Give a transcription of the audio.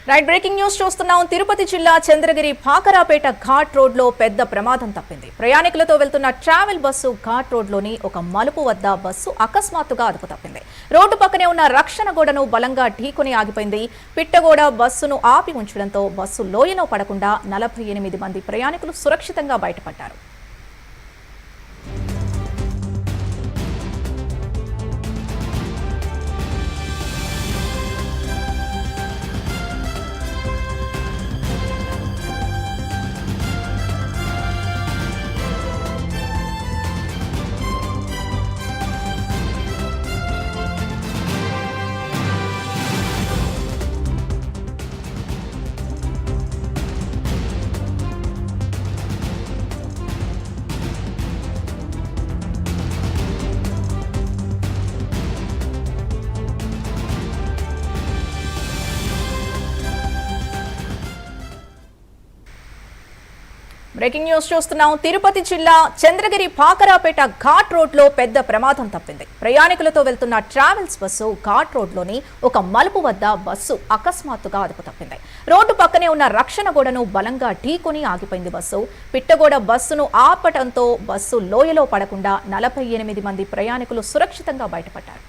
Right breaking news చూస్తున్నాం. తిరుపతి జిల్లా Chandragiri Bhakarapeta ghat road లో పెద్ద ప్రమాదం తప్పింది. ప్రయాణికులతో వెళ్తున్న ట్రావెల్ బస్సు ఘాట్ రోడ్ లోని ఒక మలుపు వద్ద బస్సు అకస్మాత్తుగా అదుపు తప్పింది. రోడ్డు పక్కనే ఉన్న రక్షణ గోడను బలంగా ఢీకొని ఆగిపోయింది. పిట్టగోడ బస్సును ఆపి ఉంచడంతో బస్సు లోయలో పడకుండా 48 మంది ప్రయాణికులు సురక్షితంగా బయటపడ్డారు. బ్రేకింగ్ న్యూస్ చూస్తున్నాం. తిరుపతి జిల్లా చంద్రగిరి భాకరాపేట ఘాట్ రోడ్ లో పెద్ద ప్రమాదం తప్పింది. ప్రయాణికులతో వెళ్తున్న ట్రావెల్స్ బస్సు ఘాట్ రోడ్ లోని ఒక మలుపు వద్ద బస్సు అకస్మాత్తుగా అదుపు తప్పింది. రోడ్డు పక్కనే ఉన్న రక్షణ గోడను బలంగా ఢీకొని ఆగిపోయింది. బస్సు పిట్టగోడ బస్సును ఆపటంతో బస్సు లోయలో పడకుండా 48 మంది ప్రయాణికులు సురక్షితంగా బయటపడ్డారు.